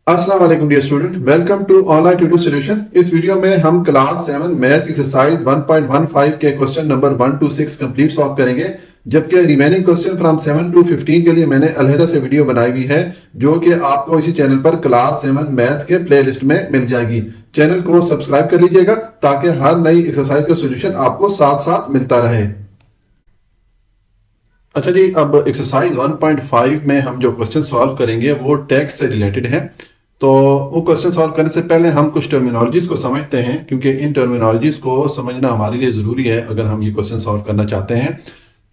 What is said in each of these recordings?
अस्सलाम वालेकुम dear student, welcome to online tutor solution. इस वीडियो में हम क्लास 7 मैथ एक्सरसाइज 1.15 के question number 1 to 6 complete solve करेंगे, जबकि रिमेनिंग क्वेश्चन फ्रॉम 7 to 15 के लिए मैंने अलहदा से वीडियो बनाई हुई है जो कि आपको इसी चैनल पर क्लास 7 मैथ के प्लेलिस्ट में मिल जाएगी। चैनल को सब्सक्राइब कर लीजिएगा ताकि हर नई एक्सरसाइज का सोल्यूशन आपको साथ साथ मिलता रहे। अच्छा जी, अब एक्सरसाइज 1.5 में हम जो क्वेश्चन सॉल्व करेंगे वो टैक्स से रिलेटेड है। तो वो क्वेश्चन सॉल्व करने से पहले हम कुछ टर्मिनोलॉजीज को समझते हैं, क्योंकि इन टर्मिनोलॉजीज को समझना हमारे लिए ज़रूरी है अगर हम ये क्वेश्चन सॉल्व करना चाहते हैं।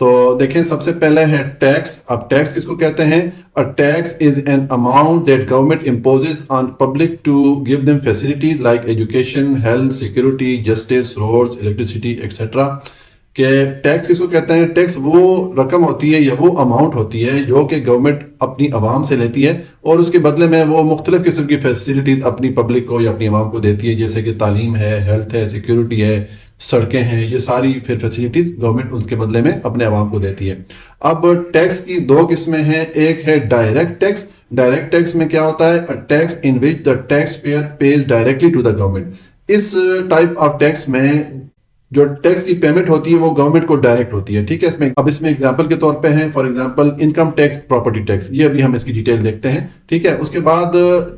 तो देखें, सबसे पहले है टैक्स। अब टैक्स किसको कहते हैं? A tax is an amount that government imposes on public to give them facilities like education, health, security, justice, roads, electricity etcetera. कि टैक्स किसको कहते हैं? टैक्स वो रकम होती है या वो अमाउंट होती है जो कि गवर्नमेंट अपनी आवाम से लेती है और उसके बदले में वो मुख्तलिफ किस्म की फैसिलिटीज अपनी पब्लिक को या अपनी आवाम को देती है, जैसे कि तालीम है, हेल्थ है, सिक्योरिटी है, सड़कें हैं। ये सारी फिर फैसिलिटीज गवर्नमेंट उसके बदले में अपने आवाम को देती है। अब टैक्स की दो किस्में हैं। एक है डायरेक्ट टैक्स। डायरेक्ट टैक्स में क्या होता है? A tax in which the tax payer pays directly to the government. इस टाइप ऑफ टैक्स में जो टैक्स की पेमेंट होती है वो गवर्नमेंट को डायरेक्ट होती है। ठीक है, इसमें एग्जांपल के तौर पे है, for example income tax, property tax. ये अभी हम इसकी डिटेल देखते हैं। ठीक है, उसके बाद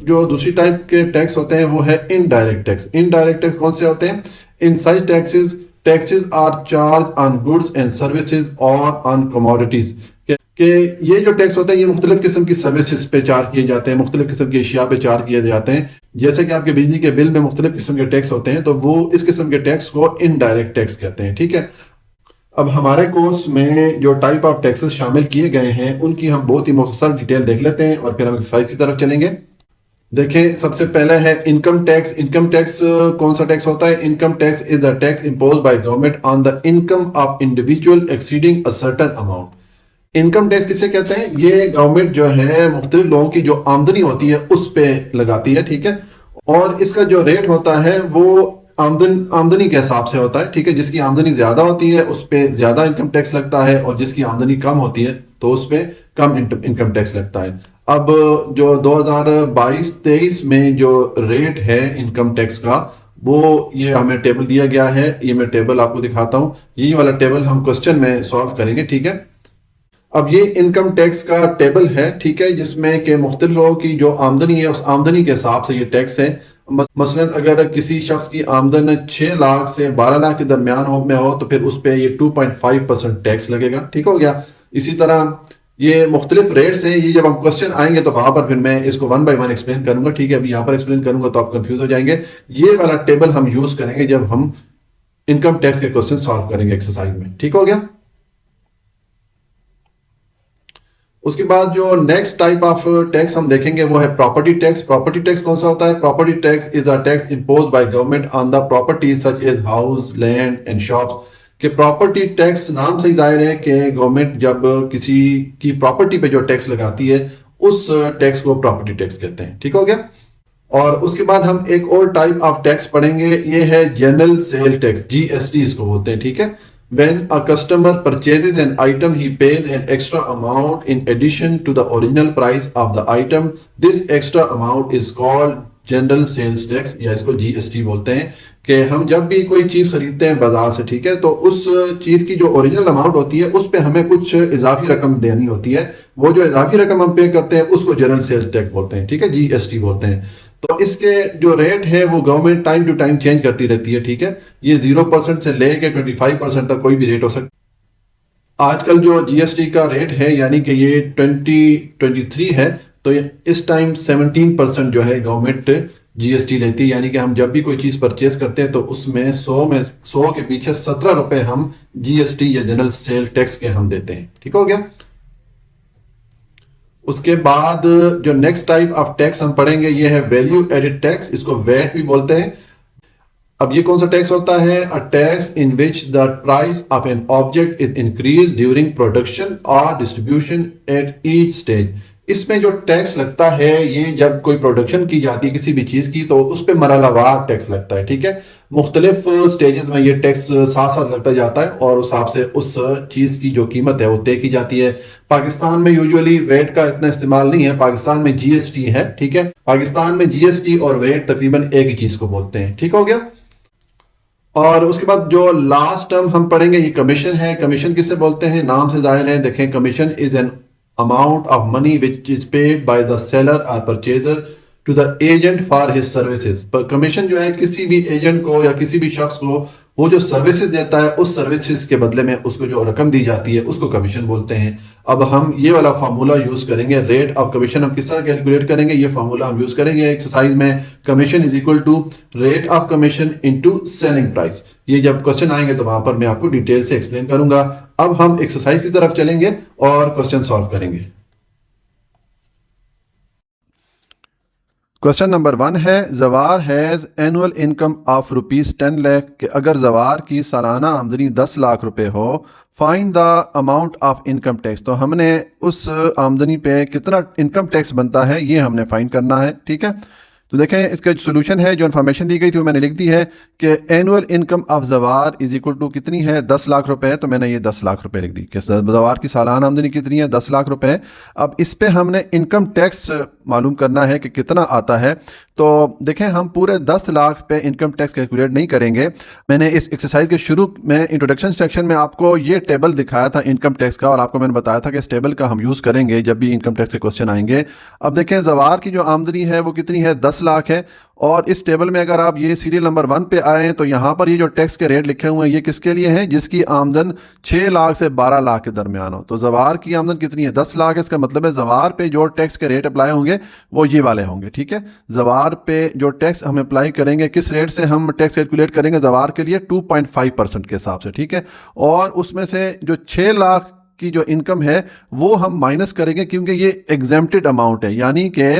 जो दूसरी टाइप के टैक्स होते हैं वो है इनडायरेक्ट टैक्स। इनडायरेक्ट टैक्स कौन से होते हैं? In such taxes are charge on goods and services और ऑन कमोडिटीज। कि ये जो टैक्स होता है ये मुख्तलिफ किस्म की सर्विसेज पे चार्ज किए जाते हैं, मुख्तलिफ किस्म की अशिया पे चार्ज किए जाते हैं। जैसे कि आपके बिजली के बिल में मुख्तलिफ किस्म के टैक्स होते हैं, तो वो इस किस्म के टैक्स को इनडायरेक्ट टैक्स कहते हैं। ठीक है, अब हमारे कोर्स में जो टाइप ऑफ टैक्सेस शामिल किए गए हैं उनकी हम बहुत ही मुख्तसर डिटेल देख लेते हैं और फिर हम एक्सरसाइज की तरफ चलेंगे। देखें, सबसे पहले है इनकम टैक्स। इनकम टैक्स कौन सा टैक्स होता है? Income tax is the tax imposed by government on the income of individual exceeding a certain amount. Income tax किसे कहते हैं? ये गवर्नमेंट जो है मुख्तलिफ लोगों की जो आमदनी होती है उस पे लगाती है। ठीक है, और इसका जो रेट होता है वो आमदनी के हिसाब से होता है। ठीक है, जिसकी आमदनी ज्यादा होती है उस पे ज्यादा इनकम टैक्स लगता है और जिसकी आमदनी कम होती है तो उस पे कम इनकम टैक्स लगता है। अब जो 2022-23 में जो रेट है इनकम टैक्स का, वो ये हमें टेबल दिया गया है। ये मैं टेबल आपको दिखाता हूं। ये वाला टेबल हम क्वेश्चन में सॉल्व करेंगे। ठीक है, अब ये इनकम टैक्स का टेबल है। ठीक है, जिसमें के मुख्तलिफ लोगों की जो आमदनी है उस आमदनी के हिसाब से ये टैक्स है। मसलन अगर किसी शख्स की आमदन 6 लाख से 12 लाख के दरमियान में हो तो फिर उस पर ये 2.5% टैक्स लगेगा। ठीक हो गया। इसी तरह ये मुख्तलिफ रेट्स हैं। ये जब हम क्वेश्चन आएंगे तो वहां पर फिर मैं इसको 1 by 1 एक्सप्लेन करूंगा। ठीक है, अभी यहाँ पर एक्सप्लेन करूंगा तो आप कंफ्यूज हो जाएंगे। ये वाला टेबल हम यूज करेंगे जब हम इनकम टैक्स के क्वेश्चन सॉल्व करेंगे एक्सरसाइज में। ठीक हो गया। उसके बाद जो नेक्स्ट टाइप ऑफ टैक्स हम देखेंगे वो है प्रॉपर्टी टैक्स। प्रॉपर्टी टैक्स कौन सा होता है? Property tax is a tax imposed by government on the property such as house, land and shops. कि प्रॉपर्टी टैक्स नाम से ही जाहिर है कि गवर्नमेंट जब किसी की प्रॉपर्टी पे जो टैक्स लगाती है उस टैक्स को प्रॉपर्टी टैक्स कहते हैं। ठीक हो गया। और उसके बाद हम एक और टाइप ऑफ टैक्स पढ़ेंगे, ये है जनरल सेल टैक्स, जीएसटी इसको बोलते हैं। ठीक है, when a customer purchases an item he pays an extra amount in addition to the original price of the item. This extra amount is called general sales tax या इसको GST बोलते हैं। कि हम जब भी कोई चीज खरीदते हैं बाजार से, ठीक है, तो उस चीज की जो ओरिजिनल अमाउंट होती है उस पे हमें कुछ इजाफी रकम देनी होती है। वो जो इजाफी रकम हम पे करते हैं उसको जनरल सेल्स टैक्स बोलते हैं। ठीक है, जीएसटी बोलते हैं। तो इसके जो रेट है वो government time to time change करती रहती है। ठीक है, ये 0% से लेके 25% तक कोई भी रेट हो सकता है। आजकल जो जीएसटी का रेट है यानी कि ये 2023 है, तो इस टाइम 17% जो है गवर्नमेंट जीएसटी लेती है। यानी कि हम जब भी कोई चीज परचेज करते हैं तो उसमें 100 के पीछे 17 रुपए हम जीएसटी या जनरल सेल टैक्स के हम देते हैं। ठीक हो गया। उसके बाद जो नेक्स्ट टाइप ऑफ टैक्स हम पढ़ेंगे ये है वैल्यू एडिड टैक्स, इसको वैट भी बोलते हैं। अब ये कौन सा टैक्स होता है? A tax in which the price of an object is increase during production और डिस्ट्रीब्यूशन एट ईच स्टेज। इसमें जो टैक्स लगता है ये जब कोई प्रोडक्शन की जाती है किसी भी चीज की तो उस पर मरहलावार टैक्स लगता है, ठीक है। मुख्तलिफ स्टेजेस में ये टैक्स साथ साथ लगता जाता है और उस हिसाब से उस चीज की जो कीमत है वो तय की जाती है। पाकिस्तान में यूजुअली वेट का इतना इस्तेमाल नहीं है, पाकिस्तान में जीएसटी है, ठीक है। पाकिस्तान में जीएसटी और वेट तकरीबन एक ही चीज को बोलते हैं, ठीक हो गया। और उसके बाद जो लास्ट टर्म हम पढ़ेंगे ये कमीशन है। कमीशन किसे बोलते हैं, नाम से जाहिर है। देखें, commission is an amount of money which is paid by the seller और purchaser to the agent for his services. पर कमीशन जो है किसी भी एजेंट को या किसी भी शख्स को वो जो सर्विसेज देता है उस सर्विसेज के बदले में उसको जो रकम दी जाती है उसको कमीशन बोलते हैं। अब हम ये वाला फार्मूला यूज करेंगे, रेट ऑफ कमीशन हम किस तरह कैलकुलेट करेंगे, ये फार्मूला हम यूज करेंगे एक्सरसाइज में। Commission is equal to rate of commission into selling price. ये जब क्वेश्चन आएंगे तो वहां पर मैं आपको डिटेल से एक्सप्लेन करूंगा। अब हम एक्सरसाइज की तरफ चलेंगे और क्वेश्चन सॉल्व करेंगे। क्वेश्चन नंबर 1 है, जवार has annual income of ₹10 lakh कि अगर जवार की सालाना आमदनी 10 लाख रुपए हो, find the amount of income tax. तो हमने उस आमदनी पे कितना इनकम टैक्स बनता है ये हमने फाइंड करना है, ठीक है। तो देखें इसका सोल्यूशन है, जो इन्फॉर्मेशन दी गई थी वो मैंने लिख दी है कि एनुअल इनकम ऑफ जवार इज इक्वल टू कितनी है, 10 लाख रुपए। तो मैंने ये 10 लाख रुपए लिख दी कि जवार की सालाना आमदनी कितनी है, 10 लाख रुपए। अब इस पे हमने इनकम टैक्स मालूम करना है कि कितना आता है। तो देखें हम पूरे 10 लाख पे इनकम टैक्स कैलकुलेट नहीं करेंगे। मैंने इस एक्सरसाइज के शुरू में इंट्रोडक्शन सेक्शन में आपको ये टेबल दिखाया था इनकम टैक्स का, और आपको मैंने बताया था कि इस टेबल का हम यूज़ करेंगे जब भी इनकम टैक्स के क्वेश्चन आएंगे। अब देखें जवार की जो आमदनी है वो कितनी है, 10 लाख है। और इस टेबल में अगर आप ये सीरियल नंबर 1 पे आए तो यहाँ पर ये जो टैक्स के रेट लिखे हुए हैं ये किसके लिए हैं, जिसकी आमदन 6 लाख से 12 लाख के दरमियान हो। तो जवार की आमदन कितनी है, 10 लाख है। इसका मतलब है जवार पे जो टैक्स के रेट अप्लाई होंगे वो ये वाले होंगे, ठीक है। जवार पे जो टैक्स हम अप्लाई करेंगे, किस रेट से हम टैक्स कैलकुलेट करेंगे जवार के लिए, 2.5% के हिसाब से, ठीक है। और उसमें से जो 6 लाख की जो इनकम है वो हम माइनस करेंगे, क्योंकि ये एग्जेम्प्टेड अमाउंट है, यानी कि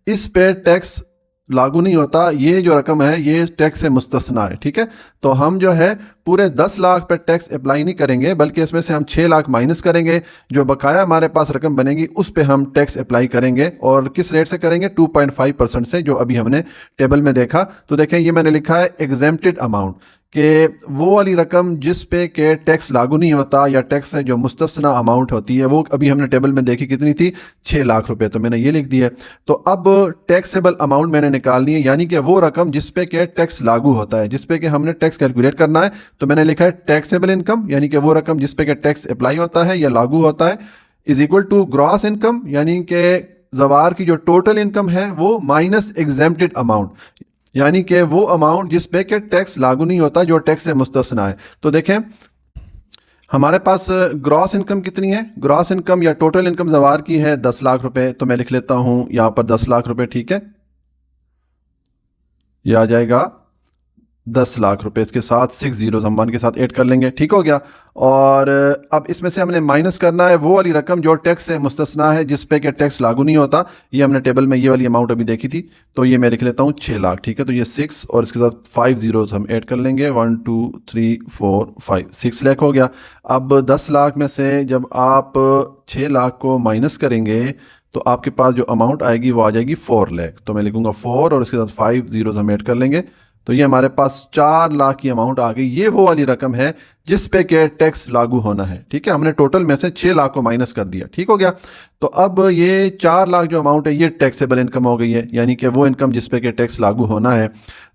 इस पे टैक्स लागू नहीं होता। ये जो रकम है ये टैक्स से मुस्तस्ना है, ठीक है। तो हम जो है पूरे 10 लाख पे टैक्स अप्लाई नहीं करेंगे, बल्कि इसमें से हम 6 लाख माइनस करेंगे। जो बकाया हमारे पास रकम बनेगी उस पे हम टैक्स अप्लाई करेंगे। और किस रेट से करेंगे, 2.5% से, जो अभी हमने टेबल में देखा। तो देखें ये मैंने लिखा है एग्जेम्प्टेड अमाउंट, कि वो वाली रकम जिस पे के टैक्स लागू नहीं होता या टैक्स से जो मुस्तस्ना अमाउंट होती है, वो अभी हमने टेबल में देखी कितनी थी, 6 लाख रुपए। तो मैंने ये लिख दिया। तो अब टैक्सेबल अमाउंट मैंने निकालनी है, यानी कि वो रकम जिस पे के टैक्स लागू होता है, जिस पे के हमने टैक्स कैलकुलेट करना है। तो मैंने लिखा है टैक्सेबल इनकम, यानी कि वो रकम जिस पे के टैक्स अप्लाई होता है या लागू होता है, is equal to gross income, यानी कि जवार की जो टोटल इनकम है वो माइनस एग्जेम्प्टेड अमाउंट, यानी कि वो अमाउंट जिस पे के टैक्स लागू नहीं होता, जो टैक्स से मुस्तस्ना है। तो देखें हमारे पास ग्रॉस इनकम कितनी है, ग्रॉस इनकम या टोटल इनकम जवार की है 10 लाख रुपए। तो मैं लिख लेता हूं यहां पर 10 लाख रुपए, ठीक है। यह आ जाएगा 10 लाख रुपए, इसके साथ 6 जीरो हम 1 के साथ ऐड कर लेंगे, ठीक हो गया। और अब इसमें से हमने माइनस करना है वो वाली रकम जो टैक्स से मुस्तस्ना है, जिस पे के टैक्स लागू नहीं होता। ये हमने टेबल में ये वाली अमाउंट अभी देखी थी। तो ये मैं लिख लेता हूँ 6 लाख, ठीक है। तो ये 6 और इसके साथ 5 जीरोस हम ऐड कर लेंगे, 1 2 3 4 5 6 लाख हो गया। अब 10 लाख में से जब आप 6 लाख को माइनस करेंगे तो आपके पास जो अमाउंट आएगी वो आ जाएगी 4 लाख। तो मैं लिखूंगा 4 और इसके साथ 5 जीरोस हम ऐड कर लेंगे। तो ये हमारे पास 4 लाख की अमाउंट आ गई। ये वो वाली रकम है जिस पे के टैक्स लागू होना है, ठीक है। हमने टोटल में से 6 लाख को माइनस कर दिया, ठीक हो गया। तो अब ये 4 लाख जो अमाउंट है ये टैक्सेबल इनकम हो गई है, यानी कि वो इनकम जिस पे के टैक्स लागू होना है।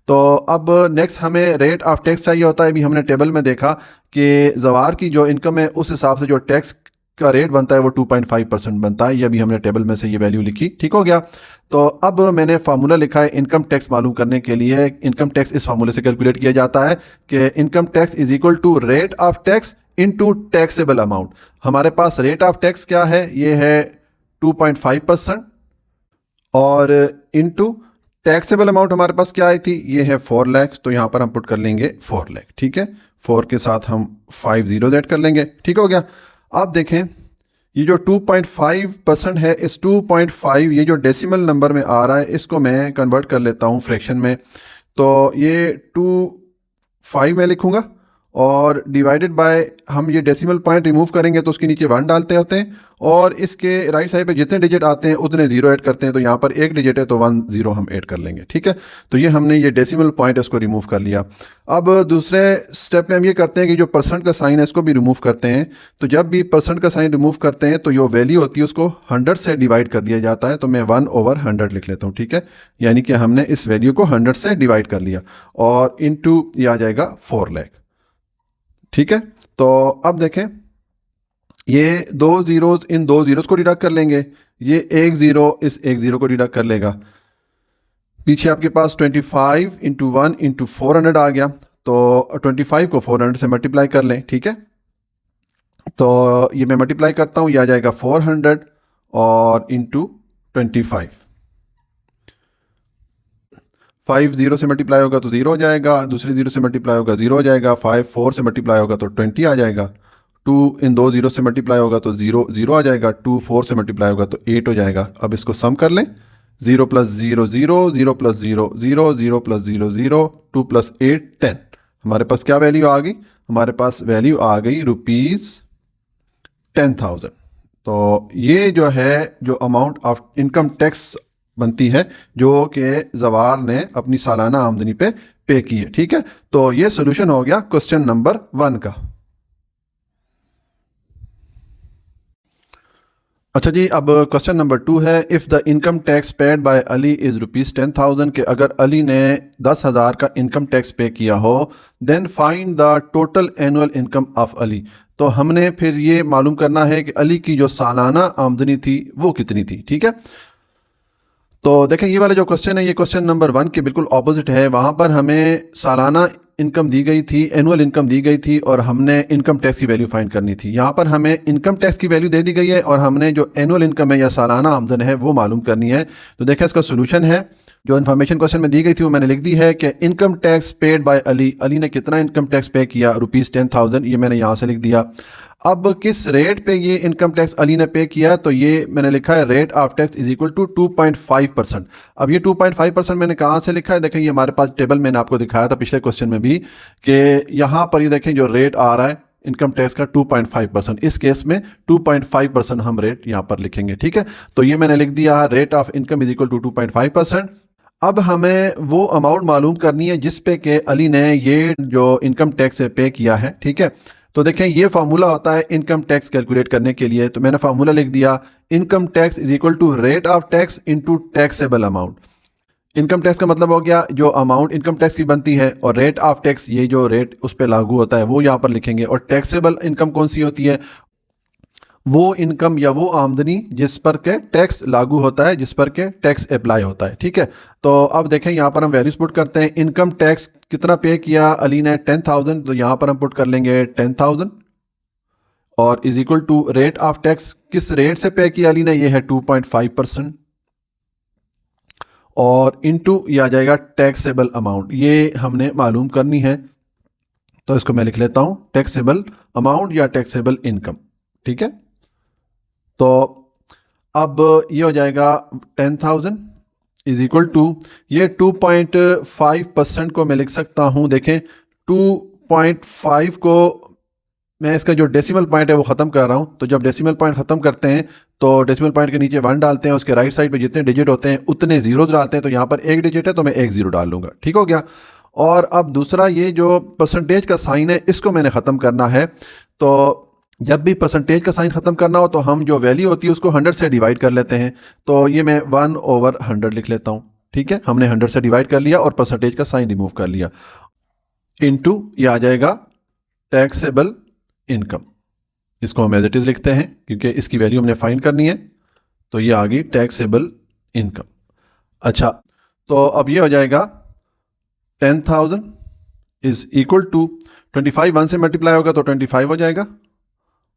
तो अब नेक्स्ट हमें रेट ऑफ टैक्स चाहिए होता है। अभी हमने टेबल में देखा कि जवार की जो इनकम है उस हिसाब से जो टैक्स का रेट बनता है वो 2.5% बनता है। ये अभी हमने टेबल में से ये वैल्यू लिखी, ठीक हो गया। तो अब मैंने फार्मूला लिखा है इनकम टैक्स मालूम करने के लिए। इनकम टैक्स इस फार्मूले से कैलकुलेट किया जाता है कि income tax is equal to rate of tax into taxable amount. हमारे पास रेट ऑफ टैक्स क्या है, ये है 2.5%, और इनटू टैक्सेबल अमाउंट हमारे पास क्या आई थी, ये है 4 लाख। तो यहां पर हम पुट कर लेंगे 4 लाख, ठीक है। 4 के साथ हम 5 जीरो ऐड कर लेंगे, ठीक हो गया। अब देखें ये जो 2.5% है, इस 2.5 ये जो डेसिमल नंबर में आ रहा है इसको मैं कन्वर्ट कर लेता हूँ फ्रैक्शन में। तो ये 2.5 मैं लिखूंगा और डिवाइडेड बाय, हम ये डेसिमल पॉइंट रिमूव करेंगे तो उसके नीचे 1 डालते होते हैं, और इसके राइट साइड पे जितने डिजिट आते हैं उतने 0 ऐड करते हैं। तो यहाँ पर एक डिजिट है तो 1 0 हम ऐड कर लेंगे, ठीक है। तो ये हमने ये डेसिमल पॉइंट इसको रिमूव कर लिया। अब दूसरे स्टेप में हम ये करते हैं कि जो परसेंट का साइन है इसको भी रिमूव करते हैं। तो जब भी परसेंट का साइन रिमूव करते हैं तो जो वैल्यू होती है उसको 100 से डिवाइड कर दिया जाता है। तो मैं 1/100 लिख लेता हूँ, ठीक है। यानी कि हमने इस वैल्यू को 100 से डिवाइड कर लिया, और इनटू ये आ जाएगा 4 लाख, ठीक है। तो अब देखें, ये 2 जीरोस इन 2 जीरोस को डिडक्ट कर लेंगे, ये 1 0 इस 1 0 को डिडक्ट कर लेगा। पीछे आपके पास 25 इंटू 1 इंटू 400 आ गया। तो 25 को 400 से मल्टीप्लाई कर लें, ठीक है। तो ये मैं मल्टीप्लाई करता हूँ, ये आ जाएगा 400 और इंटू 25। 5 0 से मल्टीप्लाई होगा तो 0 हो जाएगा, दूसरे 0 से मल्टीप्लाई होगा 0 हो जाएगा, 5 4 से मल्टीप्लाई होगा तो 20 आ जाएगा, 2 इन 2 0 से मल्टीप्लाई होगा तो 0 0 आ जाएगा, 2 4 से मल्टीप्लाई होगा तो 8 हो जाएगा। अब इसको सम कर लें, 0 + 0 0 0 + 0 0 0 + 0 0 2 + 8 10। हमारे पास क्या वैल्यू आ गई? हमारे पास वैल्यू आ गई ₹10,000। तो ये जो है जो अमाउंट ऑफ इनकम टैक्स बनती है जो कि जवार ने अपनी सालाना आमदनी पे की है, ठीक है। तो ये सोल्यूशन हो गया क्वेश्चन नंबर 1 का। अच्छा जी, अब क्वेश्चन नंबर 2 है, if the income tax paid by Ali is ₹10,000, के अगर अली ने 10,000 का इनकम टैक्स पे किया हो, then find the total annual income of Ali. तो हमने फिर ये मालूम करना है कि अली की जो सालाना आमदनी थी वो कितनी थी, ठीक है। तो देखें, ये वाला जो क्वेश्चन है ये क्वेश्चन नंबर 1 के बिल्कुल ऑपोजिट है। वहाँ पर हमें सालाना इनकम दी गई थी, एनुअल इनकम दी गई थी, और हमने इनकम टैक्स की वैल्यू फाइंड करनी थी। यहाँ पर हमें इनकम टैक्स की वैल्यू दे दी गई है और हमने जो एनुअल इनकम है या सालाना आमदन है वो मालूम करनी है। तो देखें, इसका सोल्यूशन है, जो इन्फॉर्मेशन क्वेश्चन में दी गई थी वो मैंने लिख दी है कि income tax paid by Ali, Ali ने कितना इनकम टैक्स पे किया, ₹10,000, ये मैंने यहाँ से लिख दिया। अब किस रेट पे ये इनकम टैक्स अली ने पे किया, तो ये मैंने लिखा है rate of tax is equal to 2.5%। अब ये 2.5% मैंने कहाँ से लिखा है? देखें, ये हमारे पास टेबल मैंने आपको दिखाया था पिछले क्वेश्चन में भी, कि यहाँ पर ये देखें जो रेट आ रहा है इनकम टैक्स का 2.5%। इस केस में 2.5% हम रेट यहाँ पर लिखेंगे, ठीक है। तो ये मैंने लिख दिया, rate of income is equal to 2.5%। अब हमें वो अमाउंट मालूम करनी है जिस पे के अली ने ये जो इनकम टैक्स पे किया है, ठीक है। तो देखें, ये फार्मूला होता है इनकम टैक्स कैलकुलेट करने के लिए। तो मैंने फार्मूला लिख दिया, income tax is equal to rate of tax into taxable amount. Income tax का मतलब हो गया जो अमाउंट इनकम टैक्स की बनती है, और रेट ऑफ टैक्स ये जो रेट उस पर लागू होता है वो यहाँ पर लिखेंगे। और टैक्सेबल इनकम कौन सी होती है? वो इनकम या वो आमदनी जिस पर के टैक्स लागू होता है, जिस पर के टैक्स अप्लाई होता है, ठीक है। तो अब देखें, यहाँ पर हम वैल्यूज पुट करते हैं। इनकम टैक्स कितना पे किया अली ने? 10,000। तो यहाँ पर हम पुट कर लेंगे 10,000, और is equal to rate of tax, किस रेट से पे किया अली ने? ये है 2.5%, और इनटू ये आ जाएगा टैक्सेबल अमाउंट, ये हमने मालूम करनी है। तो इसको मैं लिख लेता हूं, टैक्सेबल अमाउंट या टैक्सेबल इनकम, ठीक है। तो अब ये हो जाएगा 10,000 इज इक्वल टू, ये 2.5% को मैं लिख सकता हूं। देखें, 2.5 को मैं इसका जो डेसिमल पॉइंट है वो ख़त्म कर रहा हूँ। तो जब डेसिमल पॉइंट ख़त्म करते हैं तो डेसिमल पॉइंट के नीचे 1 डालते हैं, उसके राइट साइड पे जितने डिजिट होते हैं उतने जीरो डालते हैं। तो यहाँ पर एक डिजिट है तो मैं 1 0 डाल लूँगा, ठीक हो गया। और अब दूसरा, ये जो परसेंटेज का साइन है इसको मैंने ख़त्म करना है। तो जब भी परसेंटेज का साइन ख़त्म करना हो तो हम जो वैल्यू होती है उसको 100 से डिवाइड कर लेते हैं। तो ये मैं 1/100 लिख लेता हूँ, ठीक है। हमने 100 से डिवाइड कर लिया और परसेंटेज का साइन रिमूव कर लिया, इनटू ये आ जाएगा टैक्सेबल इनकम। इसको हम एज इट इज लिखते हैं क्योंकि इसकी वैल्यू हमने फाइंड करनी है। तो ये आ गई टैक्सेबल इनकम। अच्छा, तो अब ये हो जाएगा 10,000 इज इक्वल टू 25 1 से मल्टीप्लाई होगा तो 25 हो जाएगा,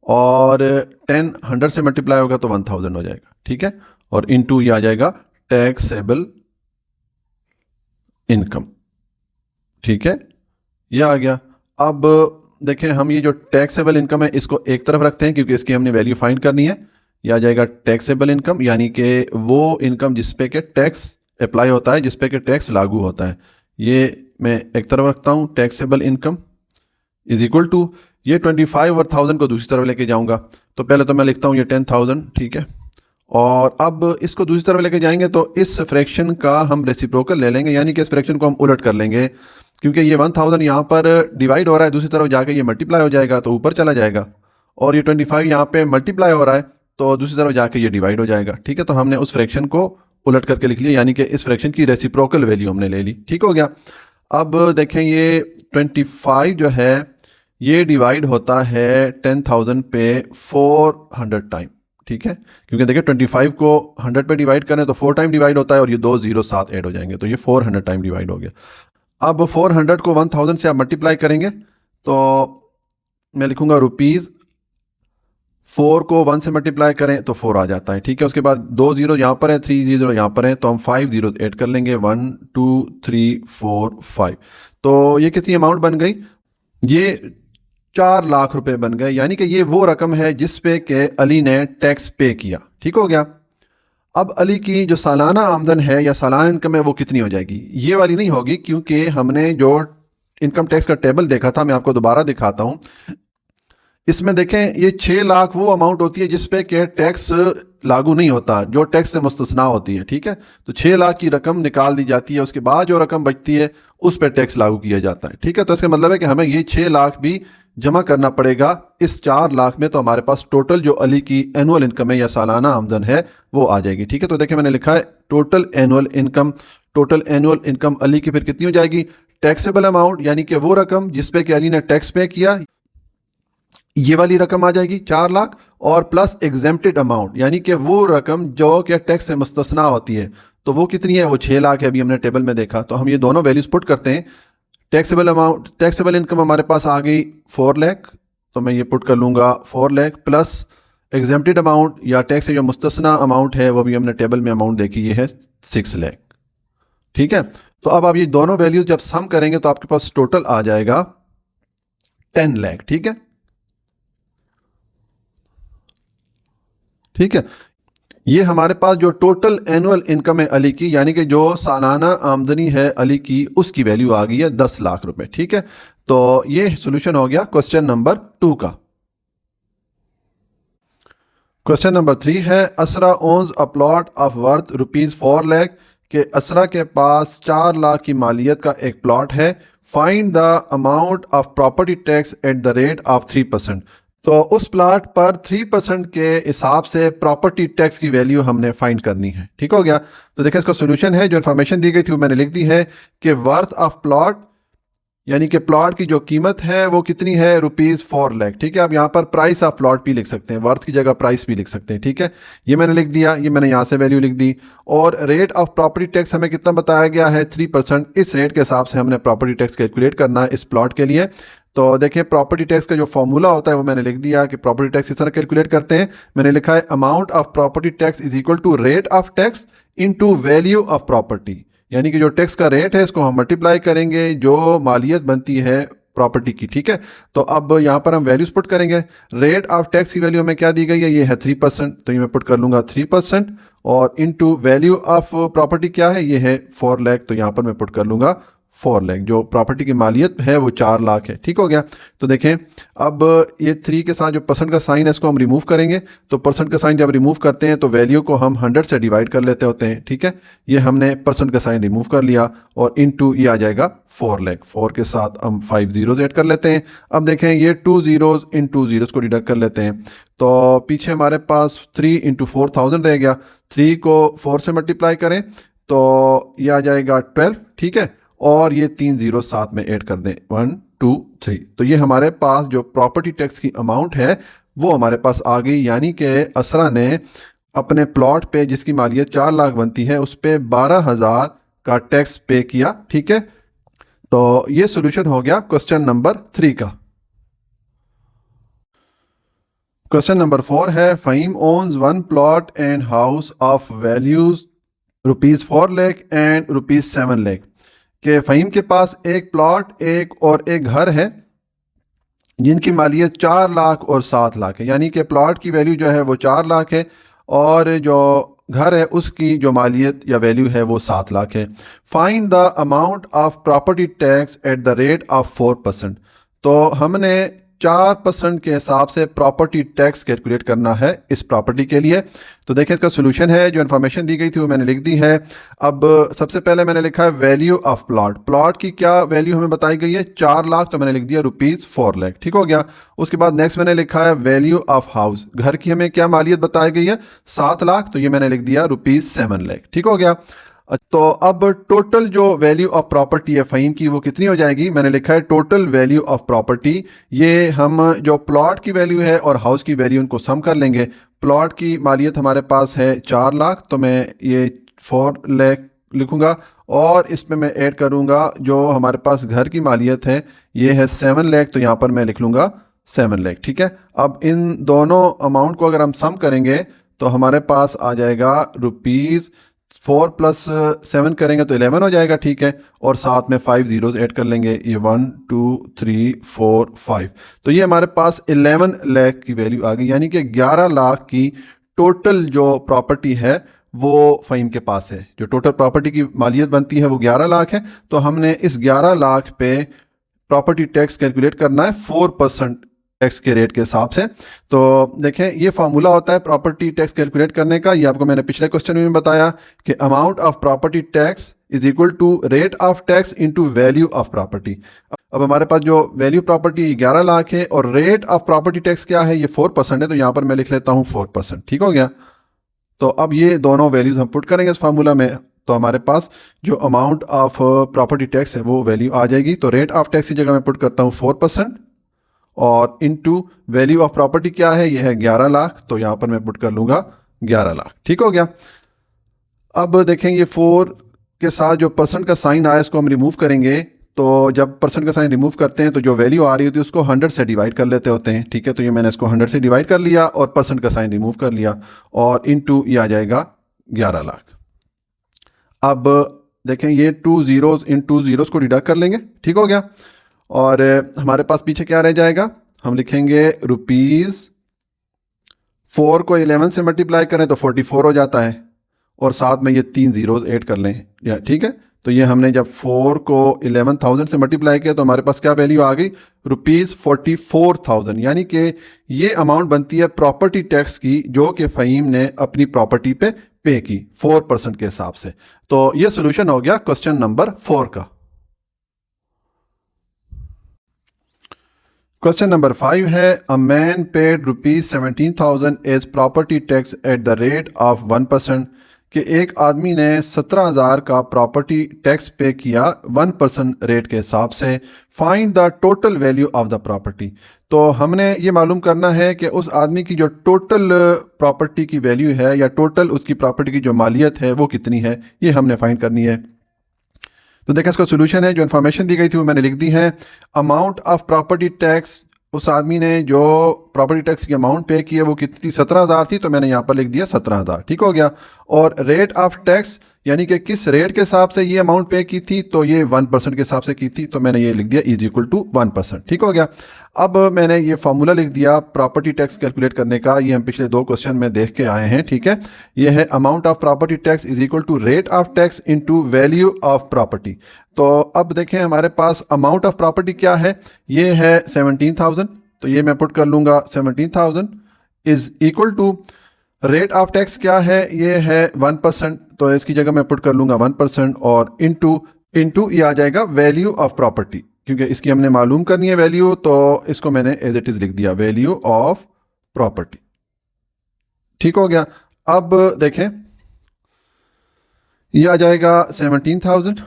और 10 100 से मल्टीप्लाई होगा तो 1000 हो जाएगा, ठीक है। और इनटू ये आ जाएगा टैक्सेबल इनकम, ठीक है। ये आ गया। अब देखें, हम ये जो टैक्सेबल इनकम है इसको एक तरफ रखते हैं क्योंकि इसकी हमने वैल्यू फाइंड करनी है। ये आ जाएगा टैक्सेबल इनकम, यानी कि वो इनकम जिस पे के टैक्स अप्लाई होता है, जिस पे के टैक्स लागू होता है। ये मैं एक तरफ रखता हूँ taxable income. Is equal to, ये 25 और 1000 को दूसरी तरफ लेके जाऊंगा, तो पहले तो मैं लिखता हूँ ये 10,000, ठीक है। और अब इसको दूसरी तरफ लेके जाएंगे तो इस फ्रैक्शन का हम रेसिप्रोकल ले लेंगे, यानी कि इस फ्रैक्शन को हम उलट कर लेंगे, क्योंकि ये 1000 यहाँ पर डिवाइड हो रहा है, दूसरी तरफ जाके ये मल्टीप्लाई हो जाएगा तो ऊपर चला जाएगा, और ये 25 यहाँ पे मल्टीप्लाई हो रहा है तो दूसरी तरफ जाके ये डिवाइड हो जाएगा, ठीक है। तो हमने उस फ्रैक्शन को उलट करके लिख लिया, यानी कि इस फ्रैक्शन की रेसिप्रोकल वैल्यू हमने ले ली, ठीक हो गया। अब देखें ये 25 जो है ये डिवाइड होता है 10,000 पे 400 टाइम, ठीक है, क्योंकि देखिए 25 को 100 पे डिवाइड करें तो 4 टाइम डिवाइड होता है, और ये 2 0 साथ ऐड हो जाएंगे, तो ये 400 टाइम डिवाइड हो गया। अब 400 को 1000 से आप मल्टीप्लाई करेंगे तो मैं लिखूंगा रुपीज़, 4 को 1 से मल्टीप्लाई करें तो 4 आ जाता है, ठीक है। उसके बाद 2 0 यहाँ पर है, 3 0 यहाँ पर है, तो हम 5 0 ऐड कर लेंगे, 1 2 3 4 5, तो ये कितनी अमाउंट बन गई, ये 4 लाख रुपए बन गए, यानी कि ये वो रकम है जिस पे के अली ने टैक्स पे किया, ठीक हो गया। अब अली की जो सालाना आमदन है या सालाना इनकम है वो कितनी हो जाएगी, ये वाली नहीं होगी, क्योंकि हमने जो इनकम टैक्स का टेबल देखा था, मैं आपको दोबारा दिखाता हूँ, इसमें देखें ये 6 लाख वो अमाउंट होती है जिस पे के टैक्स लागू नहीं होता, जो टैक्स से मुस्तस्ना होती है, ठीक है। तो 6 लाख की रकम निकाल दी जाती है, उसके बाद जो रकम बचती है उस पर टैक्स लागू किया जाता है, ठीक है। तो इसका मतलब है कि हमें ये 6 लाख भी जमा करना पड़ेगा इस 4 लाख में, तो हमारे पास टोटल जो अली की एनुअल इनकम है या सालाना आमदन है वो आ जाएगी, ठीक है। तो देखिए मैंने लिखा है total annual income, total annual income Ali की फिर कितनी हो जाएगी, टैक्सेबल अमाउंट, यानी कि वो रकम जिसपे कि अली ने टैक्स पे किया, ये वाली रकम आ जाएगी 4 लाख, और प्लस एग्जेम्प्टेड अमाउंट, यानी कि वो रकम जो कि टैक्स से मुस्तस्ना होती है, तो वो कितनी है, वो 6 लाख है, अभी हमने टेबल में देखा। तो हम ये दोनों वैल्यूज पुट करते हैं, टैक्सेबल अमाउंट, टैक्सेबल इनकम हमारे पास आ गई 4 लाख, तो मैं ये पुट कर लूँगा 4 लाख, प्लस एग्जेम्प्टेड अमाउंट या टैक्स से जो मुस्तस्ना अमाउंट है वो भी हमने टेबल में अमाउंट देखी, ये है 6 लाख, ठीक है। तो अब आप ये दोनों वैल्यूज जब सम करेंगे तो आपके पास टोटल आ जाएगा 10 लाख, ठीक है, ठीक है। ये हमारे पास जो टोटल एनुअल इनकम है अली की, यानी कि जो सालाना आमदनी है अली की, उसकी वैल्यू आ गई है 10 लाख रुपए, ठीक है। तो ये सॉल्यूशन हो गया क्वेश्चन नंबर 2 का। क्वेश्चन नंबर 3 है Asra owns a plot of worth ₹4 lakh, के असरा के पास 4 लाख की मालियत का एक प्लॉट है, find the amount of property tax at the rate of 3%। तो उस प्लाट पर 3% के हिसाब से प्रॉपर्टी टैक्स की वैल्यू हमने फाइंड करनी है, ठीक हो गया। तो देखिए इसका सॉल्यूशन है, जो इन्फॉर्मेशन दी गई थी वो मैंने लिख दी है कि वर्थ ऑफ प्लॉट, यानी कि प्लॉट की जो कीमत है वो कितनी है, ₹4 लाख, ठीक है। अब यहाँ पर प्राइस ऑफ प्लॉट भी लिख सकते हैं, वर्थ की जगह प्राइस भी लिख सकते हैं, ठीक है। ये मैंने लिख दिया, ये मैंने यहाँ से वैल्यू लिख दी, और रेट ऑफ प्रॉपर्टी टैक्स हमें कितना बताया गया है, 3%। इस रेट के हिसाब से हमने प्रॉपर्टी टैक्स कैलकुलेट करना है इस प्लॉट के लिए। तो देखिए प्रॉपर्टी टैक्स का जो फॉर्मूला होता है वो मैंने लिख दिया कि प्रॉपर्टी टैक्स इस तरह कैलकुलेट करते हैं, मैंने लिखा है amount of property tax is equal to rate of tax into value of property, यानी कि जो टैक्स का रेट है इसको हम मल्टीप्लाई करेंगे जो मालियत बनती है प्रॉपर्टी की, ठीक है। तो अब यहाँ पर हम वैल्यूज पुट करेंगे, रेट ऑफ टैक्स की वैल्यू हमें क्या दी गई है, ये है 3%, तो ये मैं पुट कर लूंगा 3%, और इनटू वैल्यू ऑफ प्रॉपर्टी क्या है, ये है 4 लाख, तो यहाँ पर मैं पुट कर लूंगा 4 लाख, जो प्रॉपर्टी की मालियत है वो 4 लाख है, ठीक हो गया। तो देखें अब ये 3 के साथ जो परसेंट का साइन है इसको हम रिमूव करेंगे, तो परसेंट का साइन जब रिमूव करते हैं तो वैल्यू को हम 100 से डिवाइड कर लेते होते हैं, ठीक है। ये हमने परसेंट का साइन रिमूव कर लिया, और इनटू ये आ जाएगा 4 लाख, 4 के साथ हम 5 जीरोज ऐड कर लेते हैं। अब देखें ये 2 जीरोज इन 2 जीरोज को डिडक्ट कर लेते हैं, तो पीछे हमारे पास 3 इंटू 4000 रह गया, 3 को 4 से मल्टीप्लाई करें तो ये आ जाएगा 12, ठीक है, और ये 3 जीरो साथ में ऐड कर दें 1 2 3, तो ये हमारे पास जो प्रॉपर्टी टैक्स की अमाउंट है वो हमारे पास आ गई, यानी कि असरा ने अपने प्लॉट पे जिसकी मालियत 4 लाख बनती है उस पे 12,000 का टैक्स पे किया, ठीक है। तो ये सॉल्यूशन हो गया क्वेश्चन नंबर 3 का। क्वेश्चन नंबर 4 है Faheem owns 1 plot and house of values ₹4 lakh and ₹7 lakh, कि फ़हीम के पास एक प्लॉट एक और एक घर है जिनकी मालियत 4 लाख और 7 लाख है, यानी कि प्लॉट की वैल्यू जो है वो 4 लाख है और जो घर है उसकी जो मालियत या वैल्यू है वो 7 लाख है। Find the amount of property tax at the rate of 4%। तो हमने 4% के हिसाब से प्रॉपर्टी टैक्स कैलकुलेट करना है इस प्रॉपर्टी के लिए। तो देखिए इसका सोल्यूशन है, जो इन्फॉर्मेशन दी गई थी वो मैंने लिख दी है। अब सबसे पहले मैंने लिखा है वैल्यू ऑफ प्लॉट। प्लॉट की क्या वैल्यू हमें बताई गई है, 4 लाख, तो मैंने लिख दिया ₹4 लाख। ठीक हो गया। उसके बाद नेक्स्ट मैंने लिखा है वैल्यू ऑफ हाउस। घर की हमें क्या मालियत बताई गई है, 7 लाख, तो ये मैंने लिख दिया ₹7 लाख। ठीक हो गया। तो अब टोटल जो वैल्यू ऑफ प्रॉपर्टी है फ़हीम की, वो कितनी हो जाएगी, मैंने लिखा है टोटल वैल्यू ऑफ प्रॉपर्टी। ये हम जो प्लॉट की वैल्यू है और हाउस की वैल्यू उनको सम कर लेंगे। प्लॉट की मालियत हमारे पास है 4 लाख, तो मैं ये 4 लाख लिखूंगा, और इसमें मैं ऐड करूंगा जो हमारे पास घर की मालियत है, ये है 7 लाख, तो यहाँ पर मैं लिख लूँगा 7 लाख। ठीक है। अब इन दोनों अमाउंट को अगर हम सम करेंगे तो हमारे पास आ जाएगा ₹4 + 7 करेंगे तो 11 हो जाएगा। ठीक है। और साथ में 5 जीरोस ऐड कर लेंगे, ये 1 2 3 4 5, तो ये हमारे पास 11 लाख की वैल्यू आ गई, यानी कि 11 लाख की टोटल जो प्रॉपर्टी है वो फ़हीम के पास है। जो टोटल प्रॉपर्टी की मालियत बनती है वो 11 लाख है। तो हमने इस 11 लाख पे प्रॉपर्टी टैक्स कैलकुलेट करना है 4% टैक्स के रेट के हिसाब से। तो देखें ये फार्मूला होता है प्रॉपर्टी टैक्स कैलकुलेट करने का। ये आपको मैंने पिछले क्वेश्चन में बताया कि amount of property tax is equal to rate of tax into value of property. अब हमारे पास जो वैल्यू प्रॉपर्टी 11 लाख है और रेट ऑफ प्रॉपर्टी टैक्स क्या है, ये 4% है, तो यहाँ पर मैं लिख लेता हूँ 4%। ठीक हो गया। तो अब ये दोनों वैल्यूज हम पुट करेंगे इस फार्मूला में, तो हमारे पास जो अमाउंट ऑफ प्रॉपर्टी टैक्स है वो वैल्यू आ जाएगी। तो रेट ऑफ टैक्स की जगह मैं पुट करता हूँ 4%, और इनटू वैल्यू ऑफ प्रॉपर्टी क्या है, ये है 11 लाख, तो यहां पर मैं पुट कर लूंगा 11 लाख। ठीक हो गया। अब देखें ये 4 के साथ जो परसेंट का साइन आया इसको हम रिमूव करेंगे। तो जब परसेंट का साइन रिमूव करते हैं तो जो वैल्यू आ रही होती है उसको 100 से डिवाइड कर लेते होते हैं। ठीक है। तो ये मैंने इसको 100 से डिवाइड कर लिया और परसेंट का साइन रिमूव कर लिया, और इनटू ये आ जाएगा 11 लाख। अब देखें ये 2 जीरोस इन 2 जीरोस को डिडक्ट कर लेंगे। ठीक हो गया। और हमारे पास पीछे क्या रह जाएगा, हम लिखेंगे ₹4 को 11 से मल्टीप्लाई करें तो 44 हो जाता है, और साथ में ये 3 जीरोस ऐड कर लें। या ठीक है। तो ये हमने जब 4 को 11,000 से मल्टीप्लाई किया तो हमारे पास क्या वैल्यू आ गई, ₹44,000, यानी कि ये अमाउंट बनती है प्रॉपर्टी टैक्स की जो कि फ़हीम ने अपनी प्रॉपर्टी पे की 4% के हिसाब से। तो ये सोल्यूशन हो गया क्वेश्चन नंबर 4 का। क्वेश्चन नंबर 5 है, a man paid ₹17,000 as property tax at the rate of 1%, कि एक आदमी ने 17,000 का प्रॉपर्टी टैक्स पे किया 1% रेट के हिसाब से। Find the total value of the property. तो हमने ये मालूम करना है कि उस आदमी की जो टोटल प्रॉपर्टी की वैल्यू है या टोटल उसकी प्रॉपर्टी की जो मालियत है वो कितनी है, ये हमने फाइंड करनी है। तो देखें इसका सोल्यूशन है, जो इन्फॉर्मेशन दी गई थी वो मैंने लिख दी है। अमाउंट ऑफ प्रॉपर्टी टैक्स, उस आदमी ने जो प्रॉपर्टी टैक्स की अमाउंट पे की है वो कितनी 17,000 थी, तो मैंने यहाँ पर लिख दिया 17,000। ठीक हो गया। और रेट ऑफ टैक्स यानी कि किस रेट के हिसाब से ये अमाउंट पे की थी, तो ये 1% के हिसाब से की थी, तो मैंने ये लिख दिया इज इक्वल टू 1%। ठीक हो गया। अब मैंने ये फॉर्मूला लिख दिया प्रॉपर्टी टैक्स कैलकुलेट करने का, ये हम पिछले 2 क्वेश्चन में देख के आए हैं। ठीक है। ये है amount of property tax is equal to rate of tax into value of property. तो अब देखें हमारे पास अमाउंट ऑफ प्रॉपर्टी क्या है, ये है 17,000, तो ये मैं पुट कर लूंगा 17,000 is equal to rate of tax क्या है, ये है 1%, तो इसकी जगह मैं पुट कर लूंगा 1%, और इनटू ये आ जाएगा वैल्यू ऑफ प्रॉपर्टी, क्योंकि इसकी हमने मालूम करनी है वैल्यू, तो इसको मैंने एज इट इज लिख दिया वैल्यू ऑफ प्रॉपर्टी। ठीक हो गया। अब देखें ये आ जाएगा 17,000,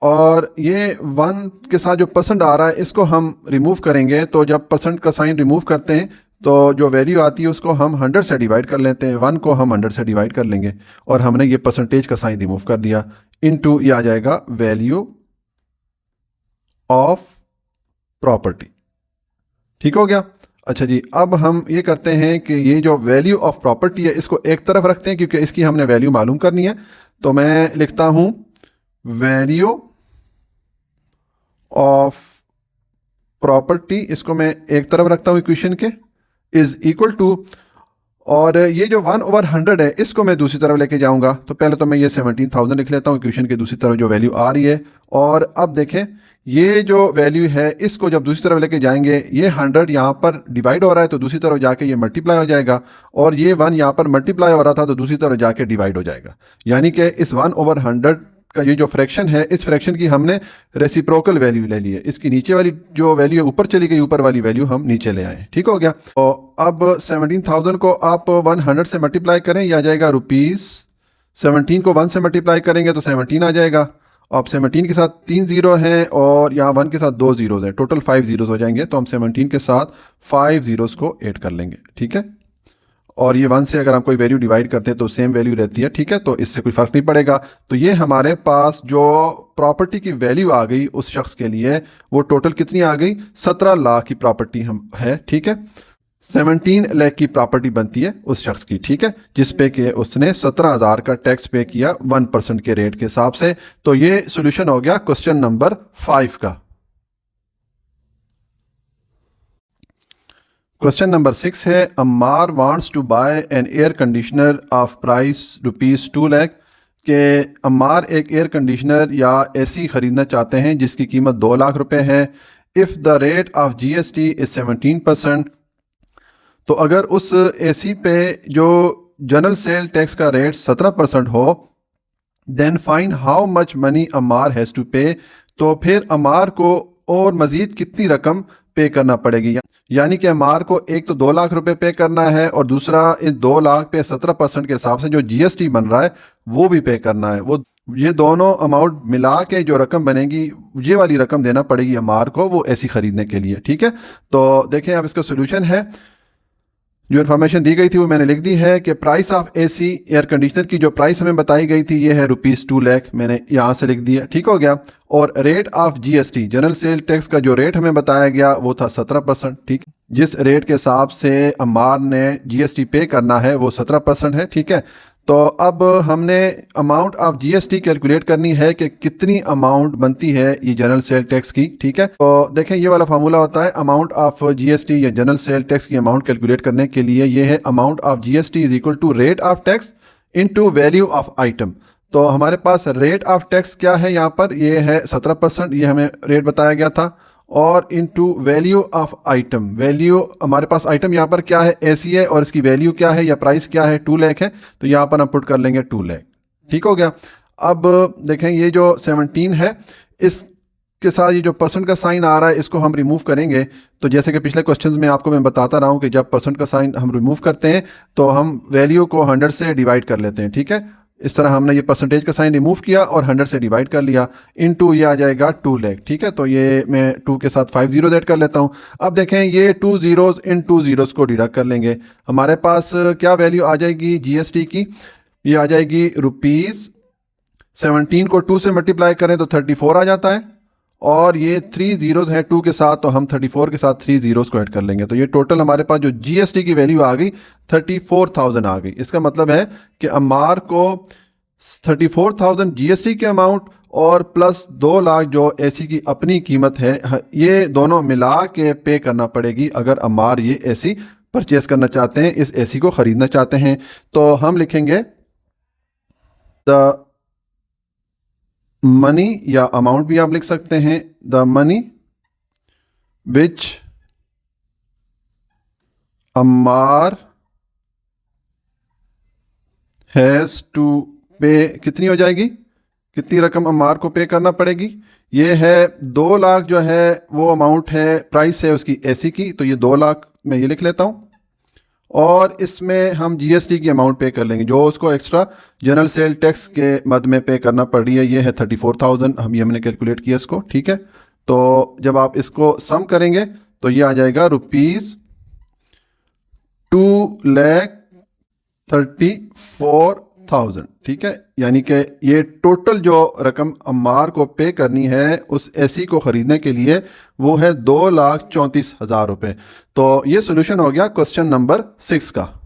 और ये 1 के साथ जो परसेंट आ रहा है इसको हम रिमूव करेंगे। तो जब परसेंट का साइन रिमूव करते हैं तो जो वैल्यू आती है उसको हम 100 से डिवाइड कर लेते हैं, 1 को हम 100 से डिवाइड कर लेंगे, और हमने ये परसेंटेज का साइन रिमूव कर दिया। इनटू ये आ जाएगा वैल्यू ऑफ प्रॉपर्टी। ठीक हो गया। अच्छा जी, अब हम ये करते हैं कि ये जो वैल्यू ऑफ प्रॉपर्टी है इसको एक तरफ रखते हैं क्योंकि इसकी हमने वैल्यू मालूम करनी है। तो मैं लिखता हूं वैल्यू ऑफ प्रॉपर्टी, इसको मैं एक तरफ रखता हूं इक्वेशन के, इज इक्वल टू, और ये जो 1/100 है इसको मैं दूसरी तरफ लेके जाऊंगा। तो पहले तो मैं ये 17,000 लिख लेता हूँ, इक्वेशन की दूसरी तरफ जो वैल्यू आ रही है। और अब देखें ये जो वैल्यू है इसको जब दूसरी तरफ लेके जाएंगे, ये 100 यहाँ पर डिवाइड हो रहा है तो दूसरी तरफ जाके ये मल्टीप्लाई हो जाएगा, और ये 1 यहाँ पर मल्टीप्लाई हो रहा था तो दूसरी तरफ जाके डिवाइड हो जाएगा। यानी कि इस 1/100 का ये जो फ्रैक्शन है, इस फ्रैक्शन की हमने रेसिप्रोकल वैल्यू ले ली है। इसकी नीचे वाली जो वैल्यू है ऊपर चली गई, ऊपर वाली वैल्यू हम नीचे ले आए। ठीक हो गया। तो अब 17,000 को आप 100 से मल्टीप्लाई करें, यह आ जाएगा रुपीज़। 17 को 1 से मल्टीप्लाई करेंगे तो 17 आ जाएगा। अब 17 के साथ 3 जीरो हैं और यहाँ 1 के साथ 2 जीरोज़ हैं, टोटल 5 जीरोज़ हो जाएंगे। तो हम 17 के साथ 5 जीरोज़ को ऐड कर लेंगे। ठीक है। और ये 1 से अगर हम कोई वैल्यू डिवाइड करते हैं तो सेम वैल्यू रहती है। ठीक है। तो इससे कोई फ़र्क नहीं पड़ेगा। तो ये हमारे पास जो प्रॉपर्टी की वैल्यू आ गई उस शख्स के लिए, वो टोटल कितनी आ गई? 17 लाख की प्रॉपर्टी हम है। ठीक है। 17 लाख की प्रॉपर्टी बनती है उस शख्स की। ठीक है। जिस पे कि उसने 17,000 का टैक्स पे किया 1% के रेट के हिसाब से। तो ये सोल्यूशन हो गया क्वेश्चन नंबर 5 का। क्वेश्चन नंबर 6 है, Ammar wants to buy an air conditioner of price ₹2 lakh. के अम्मार एक एयर कंडीशनर या एसी ख़रीदना चाहते हैं जिसकी कीमत 2 लाख रुपए है। If the rate of GST is 17%। तो अगर उस एसी पे जो जनरल सेल टैक्स का रेट 17% हो, then find how much money Ammar has to pay. तो फिर अम्मार को और मज़ीद कितनी रकम पे करना पड़ेगी। यानी कि अम्मार को एक तो 2 लाख रुपए पे करना है और दूसरा इस 2 लाख पे 17% के हिसाब से जो GST बन रहा है वो भी पे करना है। वो ये दोनों अमाउंट मिला के जो रकम बनेगी, ये वाली रकम देना पड़ेगी अम्मार को वो एसी खरीदने के लिए। ठीक है। तो देखें अब इसका सोल्यूशन है। जो इन्फॉर्मेशन दी गई थी वो मैंने लिख दी है कि price of AC air conditioner की जो प्राइस हमें बताई गई थी ये है ₹2 लाख, मैंने यहाँ से लिख दिया। ठीक हो गया। और rate of GST general sale tax का जो रेट हमें बताया गया वो था 17%। ठीक, जिस रेट के हिसाब से अम्मार ने GST पे करना है वो 17% है। ठीक है। तो अब हमने अमाउंट ऑफ GST कैलकुलेट करनी है कि कितनी अमाउंट बनती है ये जनरल सेल टैक्स की। ठीक है। तो देखें ये वाला फार्मूला होता है अमाउंट ऑफ GST या जनरल सेल टैक्स की अमाउंट कैलकुलेट करने के लिए, ये है amount of GST is equal to rate of tax into value of item. तो हमारे पास रेट ऑफ टैक्स क्या है यहाँ पर, ये है 17%, ये हमें रेट बताया गया था, और into value of item. Value हमारे पास आइटम यहाँ पर क्या है, एसी है, और इसकी वैल्यू क्या है या प्राइस क्या है, 2 लाख है। तो यहाँ पर हम पुट कर लेंगे 2 लाख। ठीक हो गया। अब देखें ये जो 17 है इसके साथ ये जो परसेंट का साइन आ रहा है इसको हम रिमूव करेंगे। तो जैसे कि पिछले क्वेश्चंस में आपको मैं बताता रहा हूँ कि जब परसेंट का साइन हम रिमूव करते हैं तो हम वैल्यू को 100 से डिवाइड कर लेते हैं। ठीक है। इस तरह हमने ये परसेंटेज का साइन रिमूव किया और 100 से डिवाइड कर लिया, इनटू ये आ जाएगा 2 लाख। ठीक है। तो ये मैं 2 के साथ 5 जीरो ऐड कर लेता हूँ। अब देखें ये 2 जीरोज़ इन 2 जीरोज़ को डिडक्ट कर लेंगे। हमारे पास क्या वैल्यू आ जाएगी GST की, ये आ जाएगी ₹17 को 2 से मल्टीप्लाई करें तो 34 आ जाता है, और ये 3 जीरोज़ हैं 2 के साथ, तो हम 34 के साथ 3 जीरोज़ को ऐड कर लेंगे। तो ये टोटल हमारे पास जो GST की वैल्यू आ गई 34,000 आ गई। इसका मतलब है कि अम्मार को 34,000 GST के अमाउंट और प्लस 2 लाख जो एसी की अपनी कीमत है, ये दोनों मिला के पे करना पड़ेगी अगर अम्मार ये एसी परचेस करना चाहते हैं, इस एसी को ख़रीदना चाहते हैं। तो हम लिखेंगे द मनी, या अमाउंट भी आप लिख सकते हैं, the money which Ammar has to pay, कितनी हो जाएगी, कितनी रकम अम्मार को पे करना पड़ेगी। ये है 2 लाख जो है वो अमाउंट है, प्राइस है उसकी एसी की, तो ये 2 लाख मैं ये लिख लेता हूँ, और इसमें हम GST की अमाउंट पे कर लेंगे जो उसको एक्स्ट्रा जनरल सेल टैक्स के मद में पे करना पड़ रही है। ये है 34,000, हमने कैलकुलेट किया इसको। ठीक है। तो जब आप इसको सम करेंगे तो ये आ जाएगा ₹2,34,000। ठीक है। यानी कि ये टोटल जो रकम अम्मार को पे करनी है उस एसी को ख़रीदने के लिए वो है ₹2,34,000। तो ये सोल्यूशन हो गया क्वेश्चन नंबर 6 का।